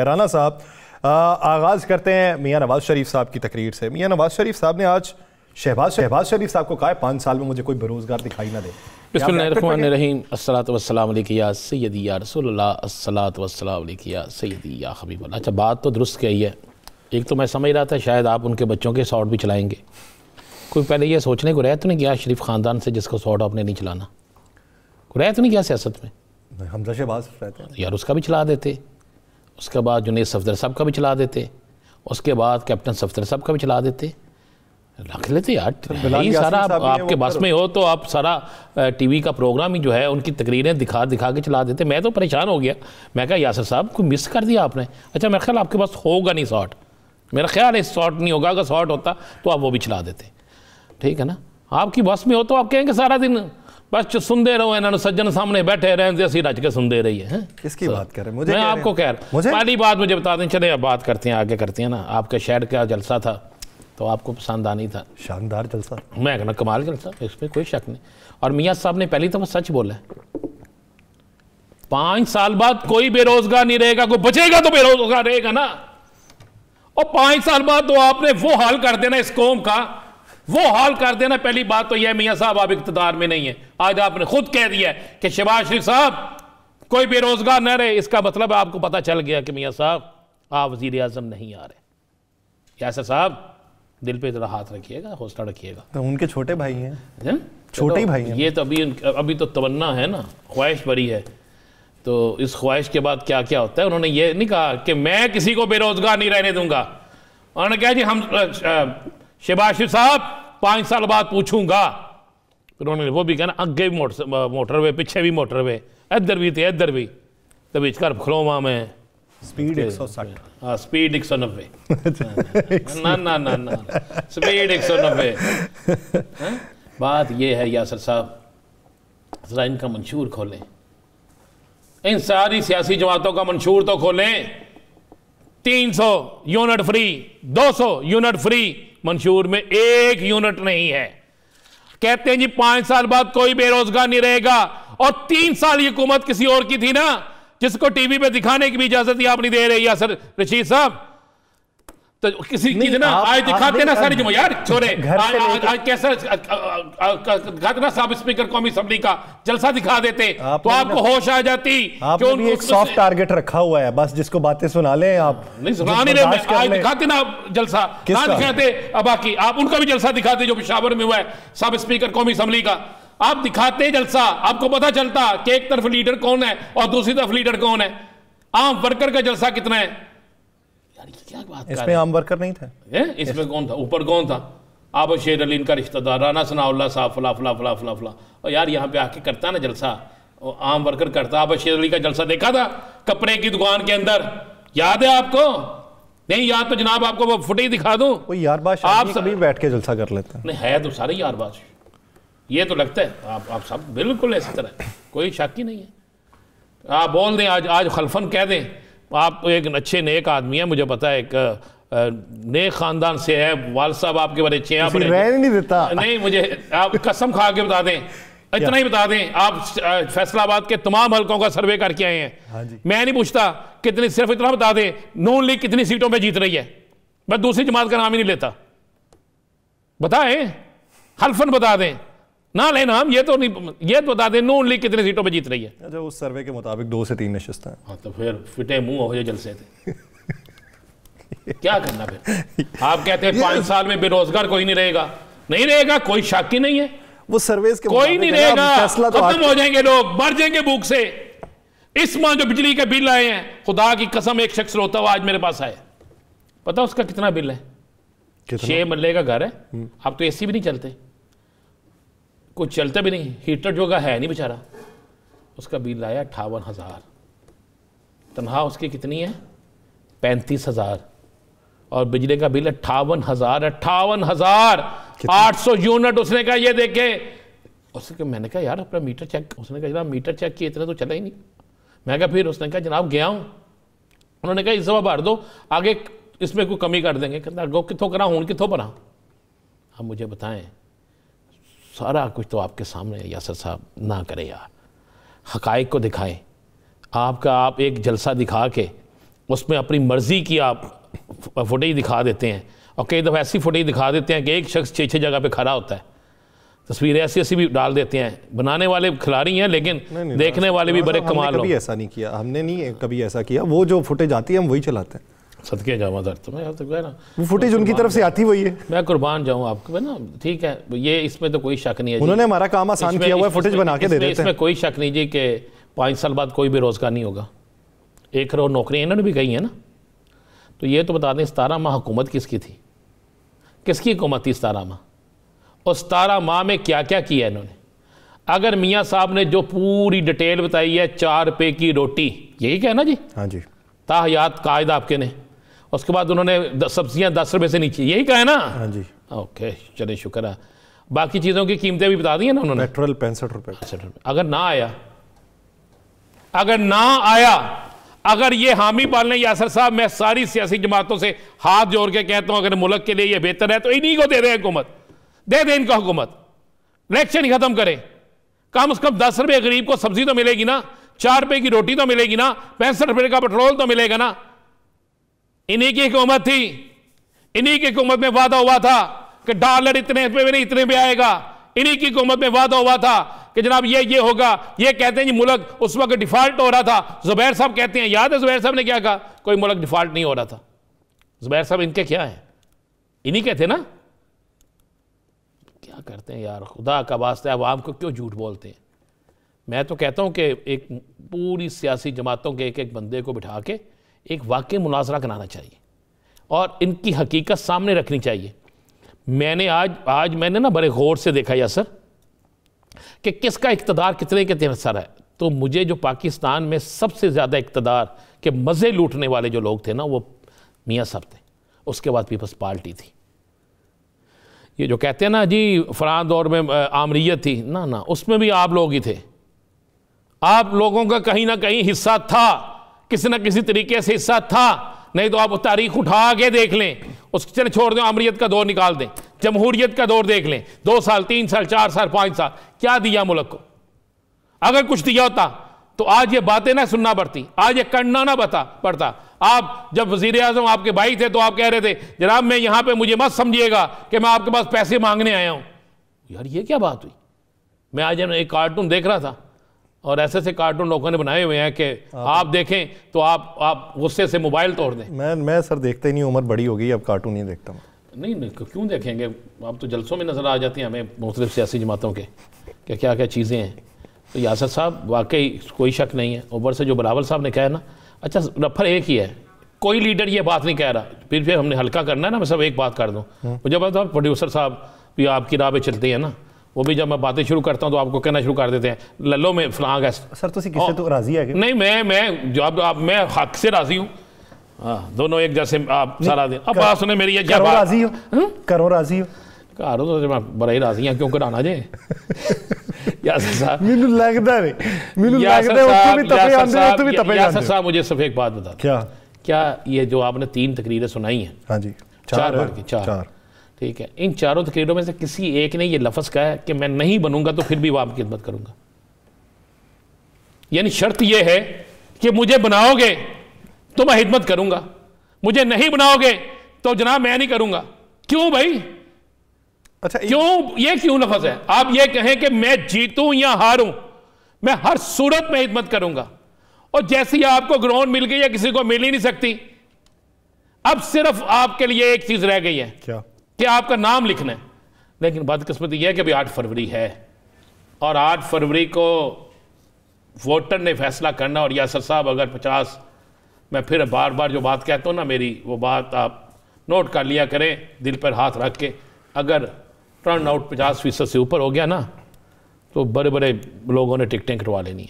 राना साहब, आगाज़ करते हैं मियाँ नवाज शरीफ साहब की तकरीर से। मियाँ नवाज शरीफ साहब ने आज शहबाज शरीफ साहब को कहा है 5 साल में मुझे कोई बेरोजगार दिखाई ना दे। बिस्मिल्लाहिर्रहमानिर्रहीम, अस्सलातु वस्सलामु अलैका या सय्यदी या रसूलल्लाह, अस्सलातु वस्सलामु अलैका या सय्यदी या हबीबल्लाह। अच्छा, बात तो दुरुस्त कही है। एक तो मैं समझ रहा था शायद आप उनके बच्चों के शॉट भी चलाएंगे। कोई पहले ये सोचने को रह तो नहीं गया शरीफ ख़ानदान से जिसको शॉट आपने नहीं चलाना, को रह तो नहीं गया सियासत में? हमजा शहबाज रहते हैं यार, उसका भी चला देते, उसके बाद जुनेद सफदर साहब का भी चला देते, उसके बाद कैप्टन सफदर साहब का भी चला देते, रख लेते यार। यही सारा आपके बस में हो तो आप सारा टीवी का प्रोग्राम ही जो है उनकी तकरीरें दिखा के चला देते। मैं तो परेशान हो गया। मैं कहा यासर साहब को मिस कर दिया आपने। अच्छा, मेरा ख्याल आपके पास होगा नहीं शॉट, मेरा ख्याल है शॉट नहीं होगा। अगर शॉट होता तो आप वो भी चला देते, ठीक है ना। आपकी बस में हो तो आप कहेंगे सारा दिन बस सुनते रहो, इन्होंने सज्जन सामने बैठे रहे असी रज के सुनते रहिए हैं। किसकी बात कर रहे हैं? मैं आपको कह रहा हूँ, पहली बात मुझे बता दें। चले अब बात करते हैं, आगे करते हैं ना। आपके शहर का जलसा था तो आपको पसंद आनी था, शानदार जलसा। मैं कहना कमाल जलसा, इसमें कोई शक नहीं। और मियाँ साहब ने पहली तो वो सच बोला है, 5 साल बाद कोई बेरोजगार नहीं रहेगा, कोई बचेगा तो बेरोजगार रहेगा ना। और 5 साल बाद तो आपने वो हाल कर देना इस कौम का, वो हाल कर देना। पहली बात तो यह मियाँ साहब आप इक़्तिदार में नहीं है। आज आपने खुद कह दिया है कि शहबाज शरीफ साहब कोई बेरोजगार न रहे। इसका मतलब आपको पता चल गया कि मियाँ साहब आप वज़ीर आज़म नहीं आ रहे। यासर साहब दिल पे जरा हाथ रखिएगा, हौसला रखिएगा। तो उनके छोटे भाई हैं, छोटे ही भाई हैं। ये तो अभी तो तमन्ना है ना, ख्वाहिश भरी है। तो इस ख्वाहिश के बाद क्या क्या होता है? उन्होंने ये नहीं कहा कि मैं किसी को बेरोजगार नहीं रहने दूंगा। उन्होंने कहा जी हम शहबाज शरीफ साहब 5 साल बाद पूछूंगा। फिर उन्होंने वो भी कहना अगे भी मोटरवे, पीछे भी मोटरवे, इधर भी थे इधर भी, तो बीच कर खलोवा में स्पीड 160। हाँ, स्पीड 190। ना ना ना ना, स्पीड 190। बात ये है यासर साहब, जरा इनका मंशूर खोलें, इन सारी सियासी जमातों का मंशूर तो खोलें। 300 यूनिट फ्री, 200 यूनिट फ्री, मंशूर में 1 यूनिट नहीं है। कहते हैं जी 5 साल बाद कोई बेरोजगार नहीं रहेगा। और 3 साल ये हुकूमत किसी और की थी ना, जिसको टीवी पे दिखाने की भी इजाजत ही आप नहीं दे रहे यासर रशीद साहब। तो किसी की ना आज दिखाते ना सारी यार छोरे, आज कैसा दिखाते ना सब स्पीकर कौमी असेंबली का जलसा दिखा देते तो आपको होश आ जाती। जो भी एक सॉफ्ट टारगेट रखा हुआ है, बस जिसको बातें सुना ले आप। नहीं सुना नहीं रहे, आज दिखाते ना जलसा, ना दिखाते बाकी आप उनका भी जलसा दिखाते जो पेशावर में हुआ है, सब स्पीकर कौमी असेंबली का। आप दिखाते जलसा, आपको पता चलता कि एक तरफ लीडर कौन है और दूसरी तरफ लीडर कौन है। आम वर्कर का जलसा कितना है यार, क्या बात इसमें आम वर्कर नहीं था, इसमें कौन था? ऊपर कौन था? आब शेर अली इनका रिश्तेदार, राना सनाउल्लाह साहब, फला फला फला फला फला। और यार यहाँ पे आके करता ना जलसा, और आम वर्कर करता। आब शेर अली का जलसा देखा था कपड़े की दुकान के अंदर, याद है आपको? नहीं याद तो जनाब आपको वो फुटेज दिखा दूं। कोई यारबाज आप सभी बैठ के जलसा कर लेते हैं। नहीं है तो सारे यारबाज, ये तो लगता है आप सब बिल्कुल इसी तरह, कोई शक ही नहीं है। आप बोल दें आज खलफन कह दें, आप तो एक अच्छे नेक आदमी है, मुझे पता है, एक नेक खानदान से है, वालिद साहब आपके बड़े अच्छे हैं। नहीं देता नहीं, मुझे आप कसम खा के बता दें, इतना ही बता दें, आप फैसलाबाद के तमाम हलकों का सर्वे करके आए हैं। हाँ जी। मैं नहीं पूछता कितनी, सिर्फ इतना बता दें नून लीग कितनी सीटों पर जीत रही है। मैं दूसरी जमात का नाम ही नहीं लेता, बताएं, हल्फन बता दें ना लेना हम, ये तो नहीं, ये तो बता दें नून लीग कितनी सीटों पे जीत रही है। अच्छा, उस सर्वे के मुताबिक 2 से 3 नशिस्तें हैं। हाँ, तो फिर फिटे मुंह हो जाए जलसे थे। क्या करना फिर? आप कहते हैं 5 साल में बेरोजगार कोई नहीं रहेगा। नहीं रहेगा, कोई शक ही नहीं है। वो सर्वेस के कोई नहीं रहेगा, खत्म हो जाएंगे लोग, मर जाएंगे भूख से। इस माह जो बिजली के बिल आए हैं, खुदा की कसम, एक शख्स रोता हुआ आज मेरे पास आया, पता उसका कितना बिल है? 6 मरले का घर है, अब तो एसी भी नहीं चलते, कुछ चलता भी नहीं, हीटर जो का है नहीं बेचारा। उसका बिल आया 58,000, तनख्वाह उसकी कितनी है? 35,000, और बिजली का बिल 58,000, 58,800 यूनिट। उसने कहा ये देखे, उसने, मैंने कहा यार अपना मीटर चेक, उसने कहा जनाब मीटर चेक किए इतना तो चला ही नहीं। मैं कहा फिर? उसने कहा जनाब गया हूँ। उन्होंने कहा इस दफा भर दो, आगे इसमें कोई कमी कर देंगे। कहता गो कितों करा हूँ कितों भरा। अब मुझे बताएं, सारा कुछ तो आपके सामने है यासर साहब, ना करें यार, हकाइक को दिखाएं। आप एक जलसा दिखा के उसमें अपनी मर्ज़ी की आप फुटेज दिखा देते हैं, और कई दफ़ा ऐसी फुटेज दिखा देते हैं कि एक शख्स 6-6 जगह पे खड़ा होता है, तस्वीरें ऐसी ऐसी भी डाल देते हैं। बनाने वाले खिलाड़ी हैं, लेकिन नहीं, देखने वाले भी बड़े कमाल। कभी ऐसा नहीं किया हमने, नहीं कभी ऐसा किया। वो जो फुटेज आती है हम वही चलाते हैं। सदके जावा दर तो मैं तो ना, वो फुटेज उनकी तरफ से आती वही है। मैं कुर्बान जाऊँ आपको ना, ठीक है, ये इसमें तो कोई शक नहीं है। उन्होंने हमारा काम आसान किया हुआ है, फुटेज बना के दे देते हैं। इसमें कोई शक नहीं जी कि 5 साल बाद कोई बेरोजगार नहीं होगा। 1 करोड़ नौकरियाँ इन्होंने भी कही हैं ना। तो ये तो बता दें 17 माह हुकूमत किसकी थी, किसकी हुकूमत थी 17 माह, और 17 माह में क्या क्या किया इन्होंने। अगर मियाँ साहब ने जो पूरी डिटेल बताई है, 4 रुपये की रोटी, यही क्या है ना जी? हाँ जी, ताहयात कायद आपके ने। उसके बाद उन्होंने सब्जियां 10 रुपये से नीचे, यही कहा है ना? हाँ जी। ओके, चले शुक्र है। बाकी चीज़ों की कीमतें भी बता दी है ना उन्होंने। पेट्रोल 65 रुपये। अगर ना आया, अगर ना आया, अगर ये हामी पालने यासर साहब, मैं सारी सियासी जमातों से हाथ जोड़ के कहता हूं, अगर मुल्क के लिए ये बेहतर है तो इन्हीं को दे दें हुकूमत, दे दें इनका हुकूमत, इलेक्शन ही खत्म करें। कम से कम 10 रुपये गरीब को सब्जी तो मिलेगी ना, 4 रुपये की रोटी तो मिलेगी ना, 65 रुपये का पेट्रोल तो मिलेगा ना। इन्हीं की हुकूमत थी, इन्हीं की हुकूमत में वादा हुआ था कि डॉलर इतने पे नहीं इतने पे आएगा। इन्हीं की हुकूमत में वादा हुआ था कि जनाब ये होगा। ये कहते हैं जी मुल्क उस वक्त डिफॉल्ट हो रहा था। जुबैर साहब कहते हैं, याद है जुबैर साहब ने क्या कहा? कोई मुल्क डिफॉल्ट नहीं हो रहा था। जुबैर साहब इनके क्या है? इन्हीं के थे ना। क्या करते हैं यार, खुदा का वास्ता है, आवाम को क्यों झूठ बोलते हैं? मैं तो कहता हूं कि एक पूरी सियासी जमातों के एक एक बंदे को बिठा के एक वाकई मुनाजरा कराना चाहिए और इनकी हकीकत सामने रखनी चाहिए। मैंने आज मैंने ना बड़े गौर से देखा यासर कि किसका इक़्तिदार कितने के असर है। तो मुझे जो पाकिस्तान में सबसे ज़्यादा इक़्तिदार के मज़े लूटने वाले जो लोग थे ना, वो मियाँ साहब थे। उसके बाद पीपल्स पार्टी थी। ये जो कहते हैं ना जी फलां दौर में आमरीयत थी, ना ना, उसमें भी आप लोग ही थे। आप लोगों का कहीं ना कहीं हिस्सा था, किसी न किसी तरीके से हिस्सा था। नहीं तो आप वो तारीख उठा के देख लें, उसके छोड़ दें, अमरीयत का दौर निकाल दें, जमहूरियत का दौर देख लें, 2 साल 3 साल 4 साल 5 साल क्या दिया मुल्क को। अगर कुछ दिया होता तो आज ये बातें ना सुनना पड़ती, आज ये करना ना पड़ता। आप जब वजीर आजम आपके भाई थे तो आप कह रहे थे, जनाब मैं यहां पे मुझे मत समझिएगा कि मैं आपके पास पैसे मांगने आया हूं। यार ये क्या बात हुई? मैं आज एक कार्टून देख रहा था और ऐसे ऐसे कार्टून लोगों ने बनाए हुए हैं कि आप देखें तो आप गुस्से से मोबाइल तोड़ दें। मैं सर देखता ही नहीं, उम्र बड़ी हो गई, अब कार्टून नहीं देखता मैं। नहीं क्यों देखेंगे, आप तो जलसों में नज़र आ जाती हैं हमें मुख्तलिफ सियासी जमातों के कि क्या क्या चीज़ें हैं। तो यासर साहब वाकई कोई शक नहीं है। ऊपर से जो बिलावल साहब ने कहा ना, अच्छा रफर एक ही है, कोई लीडर ये बात नहीं कह रहा। फिर हमने हल्का करना है ना, मैं सब एक बात कर दूँ। मुझे पता था प्रोड्यूसर साहब भी आपकी राह पे चलते हैं ना, वो भी जब मैं बातें शुरू करता हूँ तो आपको कहना शुरू कर देते हैं लल्लो में फलां है। सर तुसी किससे तो राजी है? नहीं, मैं जब मैं हक से राजी हूँ। दोनों एक जैसे आप सारा दिन। अब बात सुने मेरी, क्या बात? राजी हो, करो राजी हो। करो तो मैं बड़ा ही राजी हूँ, क्यों कराना जे यासर साहब। मैनू लगदा नहीं, मैनू लगदा है उत्तों भी तपे आंदे, उत्तों भी तपे यासर साहब मुझे सिर्फ एक बात बता। क्या ये जो आपने 3 तकरीरें सुनाई हैं? हाँ जी, 4 ठीक है। इन 4 तकरीरों में से किसी एक ने ये लफ्ज़ कहा है कि मैं नहीं बनूंगा तो फिर भी वो आपकी खिदमत करूंगा। यानी शर्त यह है कि मुझे बनाओगे तो मैं खिदमत करूंगा, मुझे नहीं बनाओगे तो जनाब मैं नहीं करूंगा। क्यों भाई? अच्छा क्यों, ये क्यों लफ्ज़ है? आप ये कहें कि मैं जीतूं या हारूं, मैं हर सूरत में खिदमत करूंगा। और जैसे ही आपको ग्राउंड मिल गई या किसी को मिल ही नहीं सकती, अब सिर्फ आपके लिए एक चीज रह गई है, क्या? कि आपका नाम लिखना है। लेकिन बदकिस्मती यह है कि अभी 8 फरवरी है और 8 फरवरी को वोटर ने फैसला करना। और यासर साहब अगर 50, मैं फिर बार बार जो बात कहता हूँ ना मेरी, वो बात आप नोट कर लिया करें दिल पर हाथ रख के। अगर टर्न आउट 50% से ऊपर हो गया ना तो बड़े बड़े लोगों ने टिकटें कटवा लेनी है।